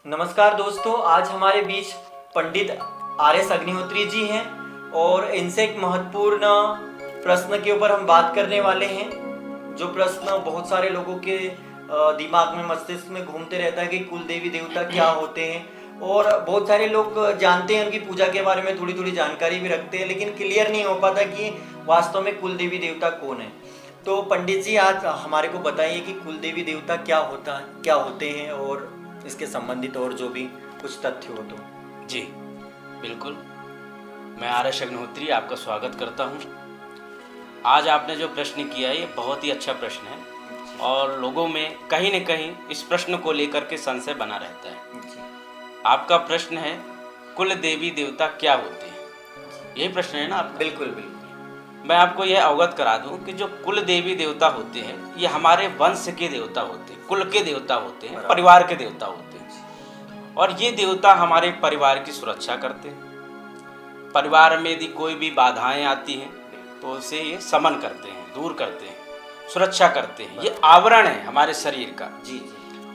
नमस्कार दोस्तों, आज हमारे बीच पंडित आर.एस. अग्निहोत्री जी हैं और इनसे एक महत्वपूर्ण प्रश्न के ऊपर हम बात करने वाले हैं। जो प्रश्न बहुत सारे लोगों के दिमाग में, मस्तिष्क में घूमते रहता है कि कुल देवी देवता क्या होते हैं, और बहुत सारे लोग जानते हैं, उनकी पूजा के बारे में थोड़ी थोड़ी जानकारी भी रखते हैं, लेकिन क्लियर नहीं हो पाता कि वास्तव में कुल देवी देवता कौन है। तो पंडित जी, आज हमारे को बताइए कि कुल देवी देवता क्या होते हैं और इसके संबंधित और जो भी कुछ तथ्य हो तो। जी बिल्कुल, मैं आर.एस. अग्निहोत्री आपका स्वागत करता हूं। आज आपने जो प्रश्न किया ये बहुत ही अच्छा प्रश्न है और लोगों में कहीं न कहीं इस प्रश्न को लेकर के संशय बना रहता है। आपका प्रश्न है कुल देवी देवता क्या होते हैं, यही प्रश्न है ना आपका? बिल्कुल बिल्कुल। मैं आपको यह अवगत करा दूं कि जो कुल देवी देवता होते हैं ये हमारे वंश के देवता होते हैं, कुल के देवता होते हैं, परिवार के देवता होते हैं। और ये देवता हमारे परिवार की सुरक्षा करते हैं। परिवार में यदि कोई भी बाधाएं आती हैं तो उसे ये समन करते हैं, दूर करते हैं, सुरक्षा करते हैं। ये आवरण है हमारे शरीर का जी,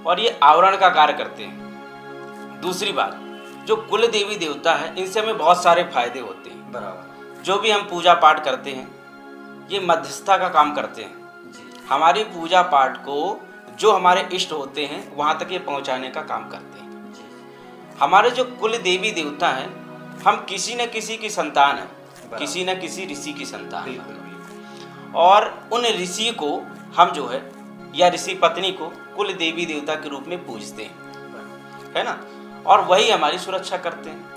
और ये आवरण का कार्य करते हैं। दूसरी बात, जो कुल देवी देवता है इनसे हमें बहुत सारे फायदे होते हैं। बराबर। जो भी हम पूजा पाठ करते हैं ये मध्यस्थता का काम करते हैं जी। हमारी पूजा पाठ को जो हमारे इष्ट होते हैं वहाँ तक ये पहुँचाने का काम करते हैं जी। हमारे जो कुल देवी देवता हैं, हम किसी न किसी की संतान हैं, किसी न किसी ऋषि की संतान हैं। और उन ऋषि को हम जो है या ऋषि पत्नी को कुल देवी देवता के रूप में पूजते हैं, है ना, और वही हमारी सुरक्षा करते हैं।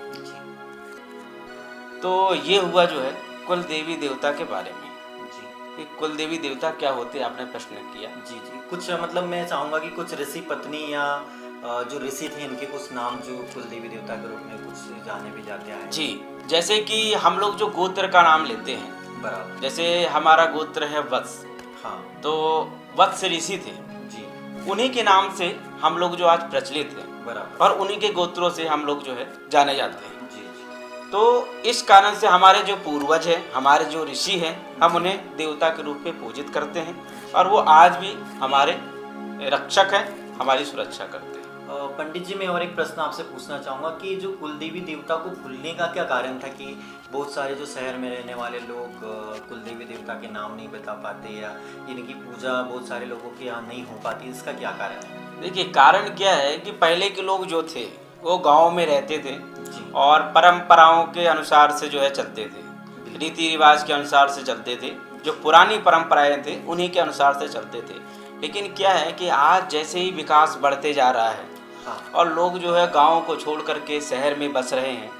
तो ये हुआ जो है कुल देवी देवता के बारे में। जी कि कुल देवी देवता क्या होते हैं, आपने प्रश्न किया। जी जी, कुछ मतलब मैं चाहूँगा कि कुछ ऋषि पत्नी या जो ऋषि थे इनके कुछ नाम जो कुल देवी देवता के रूप में कुछ जाने भी जाते हैं। जी, जैसे कि हम लोग जो गोत्र का नाम लेते हैं, बराबर। जैसे हमारा गोत्र है वत्स, हाँ। तो वत्स ऋषि थे जी। उन्हीं के नाम से हम लोग जो आज प्रचलित हैं, बराबर। और उन्हीं के गोत्रों से हम लोग जो है जाने जाते हैं। जी जी। तो इस कारण से हमारे जो पूर्वज हैं, हमारे जो ऋषि हैं, हम उन्हें देवता के रूप में पूजित करते हैं और वो आज भी हमारे रक्षक हैं, हमारी सुरक्षा करते हैं। पंडित जी, मैं और एक प्रश्न आपसे पूछना चाहूँगा कि जो कुल देवी देवता को भूलने का क्या कारण था कि बहुत सारे जो शहर में रहने वाले लोग कुल देवी देवता के नाम नहीं बता पाते या इनकी पूजा बहुत सारे लोगों के यहाँ नहीं हो पाती, इसका क्या कारण है? देखिए, कारण क्या है कि पहले के लोग जो थे वो गाँव में रहते थे और परंपराओं के अनुसार से जो है चलते थे, रीति रिवाज के अनुसार से चलते थे, जो पुरानी परंपराएं थे उन्हीं के अनुसार से चलते थे। लेकिन क्या है कि आज जैसे ही विकास बढ़ते जा रहा है और लोग जो है गाँव को छोड़ करके शहर में बस रहे हैं,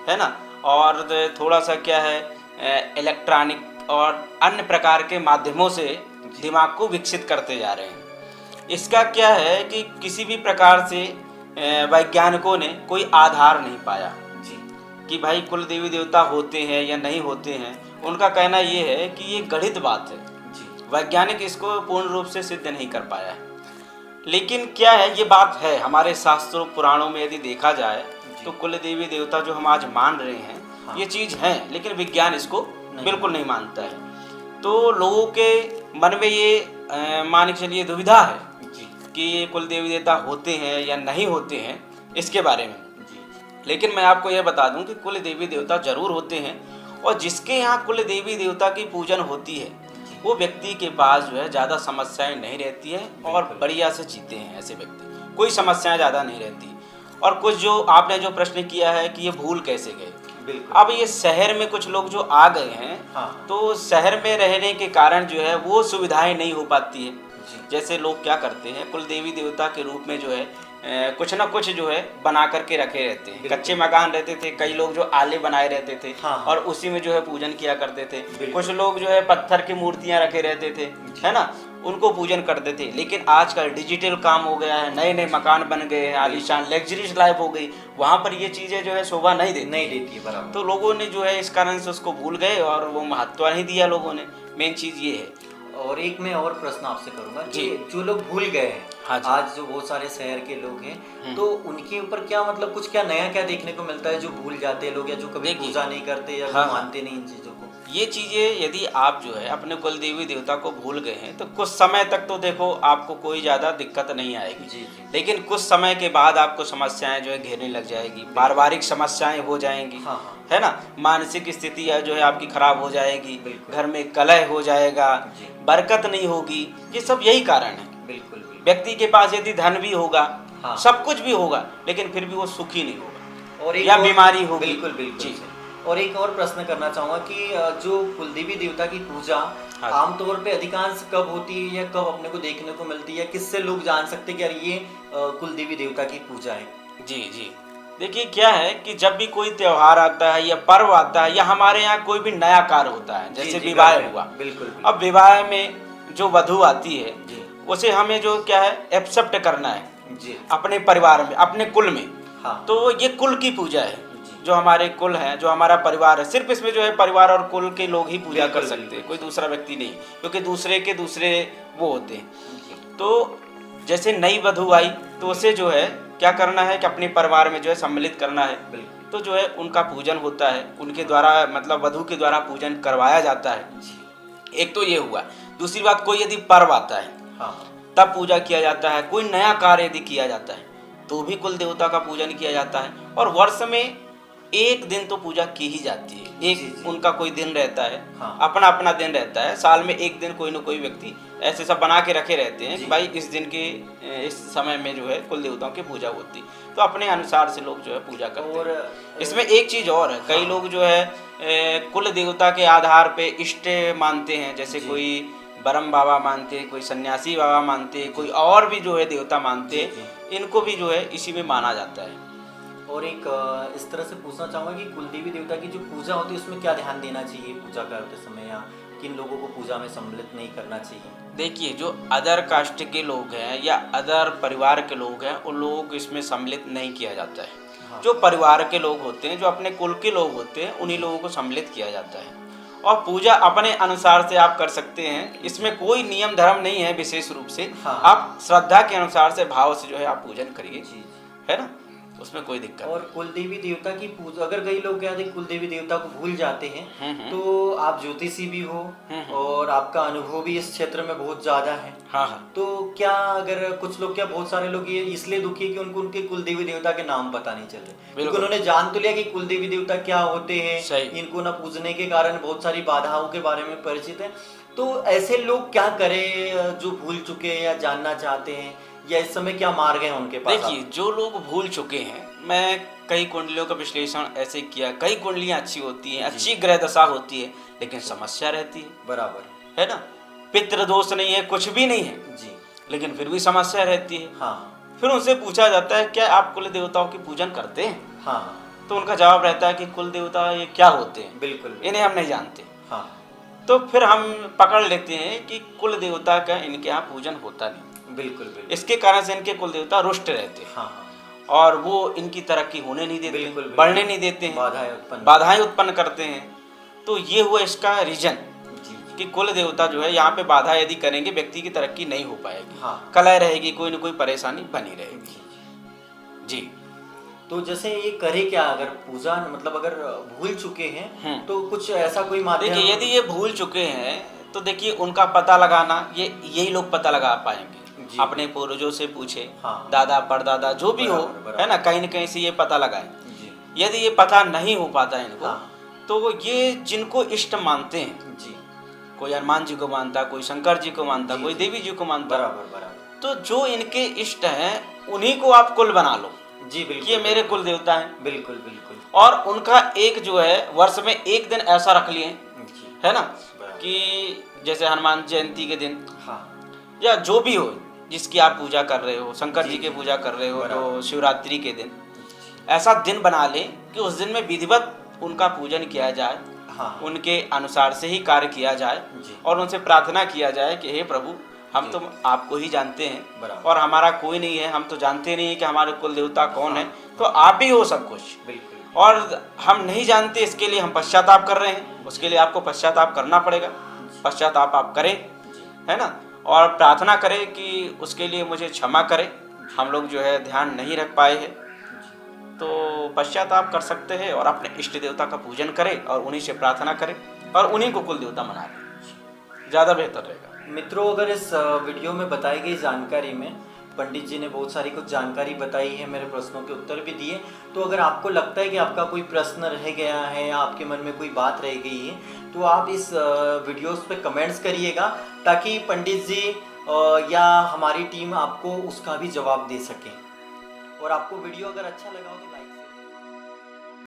है ना, और थोड़ा सा क्या है इलेक्ट्रॉनिक और अन्य प्रकार के माध्यमों से दिमाग को विकसित करते जा रहे हैं। इसका क्या है कि किसी भी प्रकार से वैज्ञानिकों ने कोई आधार नहीं पाया जी कि भाई कुल देवी देवता होते हैं या नहीं होते हैं। उनका कहना ये है कि ये गढ़ित बात है जी। वैज्ञानिक इसको पूर्ण रूप से सिद्ध नहीं कर पाया है। लेकिन क्या है, ये बात है हमारे शास्त्रों पुराणों में यदि देखा जाए तो कुल देवी देवता जो हम आज मान रहे हैं, हाँ। ये चीज़ है, लेकिन विज्ञान इसको बिल्कुल नहीं मानता है। तो लोगों के मन में ये मान के चलिए दुविधा है कि ये कुल देवी देवता होते हैं या नहीं होते हैं, इसके बारे में। लेकिन मैं आपको यह बता दूं कि कुल देवी देवता जरूर होते हैं, और जिसके यहाँ कुल देवी देवता की पूजन होती है वो व्यक्ति के पास जो है ज़्यादा समस्याएं नहीं रहती है और बढ़िया से जीते हैं। ऐसे व्यक्ति कोई समस्याएं ज़्यादा नहीं रहती। और कुछ जो आपने जो प्रश्न किया है कि ये भूल कैसे गए, अब ये शहर में कुछ लोग जो आ गए हैं, हाँ। तो शहर में रहने के कारण जो है वो सुविधाएं नहीं हो पाती है। जैसे लोग क्या करते हैं, कुल देवी देवता के रूप में जो है कुछ ना कुछ जो है बना करके रखे रहते हैं। कच्चे मकान रहते थे, कई लोग जो आले बनाए रहते थे, हाँ। और उसी में जो है पूजन किया करते थे। कुछ लोग जो है पत्थर की मूर्तियां रखे रहते थे, है ना, उनको पूजन करते थे। लेकिन आजकल डिजिटल काम हो गया है, नए नए मकान बन गए हैं, आलीशान लग्जरीज लाइफ हो गई, वहाँ पर ये चीज़ें जो है शोभा नहीं देती है। बराबर। तो लोगों ने जो है इस कारण से उसको भूल गए और वो महत्व नहीं दिया लोगों ने। मेन चीज़ ये है। और एक मैं और प्रश्न आपसे करूंगा कि जी। जो लोग भूल गए हैं, हाँ जी। आज जो बहुत सारे शहर के लोग हैं, तो उनके ऊपर क्या मतलब क्या नया देखने को मिलता है जो भूल जाते हैं लोग, या जो कभी देखिए, पूजा नहीं करते या हाँ, जो मानते नहीं इन चीजों को? ये चीज़ें यदि आप जो है अपने कुल देवी देवता को भूल गए हैं तो कुछ समय तक तो देखो आपको कोई ज़्यादा दिक्कत नहीं आएगी। जी। लेकिन कुछ समय के बाद आपको समस्याएं जो है घेरने लग जाएगी, पारिवारिक समस्याएं हो जाएंगी, हाँ, हाँ। है ना, मानसिक स्थिति जो है आपकी खराब हो जाएगी, बिल्कुल। घर में कलह हो जाएगा, जी। बरकत नहीं होगी। ये सब यही कारण है। बिल्कुल, बिल्कुल। व्यक्ति के पास यदि धन भी होगा, हाँ। सब कुछ भी होगा, लेकिन फिर भी वो सुखी नहीं होगा और एक या और बीमारी होगी। बिल्कुल, बिल्कुल जी। सही। और एक और प्रश्न करना चाहूँगा कि जो कुलदेवी देवता की पूजा हाँ। आमतौर पे अधिकांश कब होती है या कब अपने को देखने को मिलती है? किससे लोग जान सकते हैं कि यार ये कुलदेवी देवता की पूजा है? जी जी, देखिए क्या है कि जब भी कोई त्योहार आता है या पर्व आता है या हमारे यहाँ कोई भी नया कार्य होता है, जी, जैसे जी, विवाह घर में। हुआ। बिल्कुल, बिल्कुल। अब विवाह में जो वधू आती है जी, उसे हमें जो क्या है एक्सेप्ट करना है जी। अपने परिवार में, अपने कुल में। हाँ। तो ये कुल की पूजा है, जी। जो हमारे कुल है, जो हमारा परिवार है। सिर्फ इसमें जो है परिवार और कुल के लोग ही पूजा कर बिल्कुल, सकते हैं, बिल्कुल। कोई दूसरा व्यक्ति नहीं, क्योंकि दूसरे के दूसरे वो होते हैं। जी, तो जैसे नई वधू आई तो उसे जो है क्या करना है कि अपने परिवार में जो है सम्मिलित करना है। बिल्कुल। तो जो है उनका पूजन होता है, उनके द्वारा मतलब वधू के द्वारा पूजन करवाया जाता है। जी। एक तो ये हुआ। दूसरी बात, कोई यदि पर्व आता है हाँ। तब पूजा किया जाता है। कोई नया कार्य यदि किया जाता है तो भी कुल देवता का पूजन किया जाता है। और वर्ष में एक दिन तो पूजा की ही जाती है। एक जी, जी। उनका कोई दिन रहता है, हाँ। अपना अपना दिन रहता है। साल में एक दिन कोई ना कोई व्यक्ति ऐसे सब बना के रखे रहते हैं जी। कि भाई इस दिन के इस समय में जो है कुल देवताओं की पूजा होती। तो अपने अनुसार से लोग जो है पूजा करते और हैं। इसमें एक चीज़ और है, कई हाँ। लोग जो है कुल देवता के आधार पे इष्ट मानते हैं। जैसे जी। कोई ब्रह्म बाबा मानते, कोई सन्यासी बाबा मानते, कोई और भी जो है देवता मानते। जी, इनको भी जो है इसी में माना जाता है। और एक इस तरह से पूछना चाहूँगा कि कुलदेवी देवता की जो पूजा होती है उसमें क्या ध्यान देना चाहिए पूजा करते समय, या किन लोगों को पूजा में सम्मिलित नहीं करना चाहिए? देखिए, जो अदर कास्ट के लोग हैं या अदर परिवार के लोग हैं उन लोगों को इसमें सम्मिलित नहीं किया जाता है। हाँ। जो परिवार के लोग होते हैं, जो अपने कुल के लोग होते हैं, उन्हीं लोगों को सम्मिलित किया जाता है। और पूजा अपने अनुसार से आप कर सकते हैं। इसमें कोई नियम धर्म नहीं है विशेष रूप से। हाँ। आप श्रद्धा के अनुसार से भाव से जो है आप पूजन करिए, जी। है ना, उसमें कोई दिक्कत और कुलदेवी देवता की पूजा, अगर कई लोग क्या है कुलदेवी देवता को भूल जाते हैं, हम्म। तो आप ज्योतिषी भी हो और आपका अनुभव भी इस क्षेत्र में बहुत ज्यादा है, हाँ हाँ। तो क्या अगर कुछ लोग, क्या बहुत सारे लोग ये इसलिए दुखी है कि उनको उनके कुलदेवी देवता के नाम पता नहीं चल रहे, क्योंकि बिल्कुल। उन्होंने जान तो लिया कि कुलदेवी देवता क्या होते हैं, सही। इनको न पूजने के कारण बहुत सारी बाधाओं के बारे में परिचित है। तो ऐसे लोग क्या करें जो भूल चुके हैं या जानना चाहते हैं, या इस समय क्या मार्ग है उनके पास? देखिए, जो लोग भूल चुके हैं, मैं कई कुंडलियों का विश्लेषण ऐसे किया। कई कुंडलियां अच्छी होती हैं, अच्छी ग्रह दशा होती है, लेकिन समस्या रहती है, बराबर है ना। पितृ दोष नहीं है, कुछ भी नहीं है, जी। लेकिन फिर भी समस्या रहती है। हाँ फिर उनसे पूछा जाता है क्या आप कुल देवताओं की पूजन करते हैं? हाँ। तो उनका जवाब रहता है कि कुल देवता ये क्या होते हैं, बिल्कुल। इन्हें हम नहीं जानते। हाँ। तो फिर हम पकड़ लेते हैं कि कुल देवता का इनके यहाँ पूजन होता नहीं। बिल्कुल बिल्कुल। इसके कारण से इनके कुल देवता रुष्ट रहते हैं, हाँ और वो इनकी तरक्की होने नहीं देते, बिल्कुल, बिल्कुल। बढ़ने नहीं देते हैं, बाधाएं उत्पन्न करते हैं। तो ये हुआ इसका रीजन जी। कि कुल देवता जो है यहाँ पे बाधा यदि करेंगे व्यक्ति की तरक्की नहीं हो पाएगी। हाँ। कलह रहेगी, कोई ना कोई परेशानी बनी रहेगी। जी। तो जैसे ये करे क्या अगर पूजा, मतलब अगर भूल चुके हैं तो कुछ ऐसा कोई माध्यम? देखिए, यदि ये भूल चुके हैं तो देखिए उनका पता लगाना, ये यही लोग पता लगा पाएंगे। अपने पूर्वजों से पूछे, हाँ। दादा परदादा जो भी हो, है ना, कहीं न कहीं से ये पता लगाए। यदि ये पता नहीं हो पाता है इनको, हाँ। तो ये जिनको इष्ट मानते हैं, जी। कोई हनुमान जी को मानता, कोई शंकर जी को मानता, कोई देवी जी को मानता, बराबर बराबर। तो जो इनके इष्ट हैं उन्हीं को आप कुल बना लो। जी बिल्कुल। ये मेरे कुल देवता हैं। बिल्कुल बिल्कुल। और उनका एक जो है वर्ष में एक दिन ऐसा रख लिए, है ना, कि जैसे हनुमान जयंती के दिन, हाँ। या जो भी हो जिसकी आप पूजा कर रहे हो, शंकर जी की पूजा कर रहे हो, तो शिवरात्रि के दिन ऐसा दिन बना लें कि उस दिन में विधिवत उनका पूजन किया जाए। हाँ। उनके अनुसार से ही कार्य किया जाए और उनसे प्रार्थना किया जाए कि हे प्रभु, हम तो आपको ही जानते हैं और हमारा कोई नहीं है, हम तो जानते नहीं है कि हमारे कुल देवता कौन है, तो आप ही हो सब कुछ। बिल्कुल। और हम नहीं जानते, इसके लिए हम पश्चाताप कर रहे हैं, उसके लिए आपको पश्चाताप करना पड़ेगा। पश्चाताप आप करें, है ना, और प्रार्थना करें कि उसके लिए मुझे क्षमा करें, हम लोग जो है ध्यान नहीं रख पाए हैं। तो पश्चाताप कर सकते हैं और अपने इष्ट देवता का पूजन करें और उन्हीं से प्रार्थना करें। और उन्हीं को कुल देवता मना लें, ज़्यादा बेहतर रहेगा। मित्रों, अगर इस वीडियो में बताई गई जानकारी में पंडित जी ने बहुत सारी कुछ जानकारी बताई है, मेरे प्रश्नों के उत्तर भी दिए, तो अगर आपको लगता है कि आपका कोई प्रश्न रह गया है या आपके मन में कोई बात रह गई है तो आप इस वीडियोस पे कमेंट्स करिएगा, ताकि पंडित जी या हमारी टीम आपको उसका भी जवाब दे सके। और आपको वीडियो अगर अच्छा लगा हो तो लाइक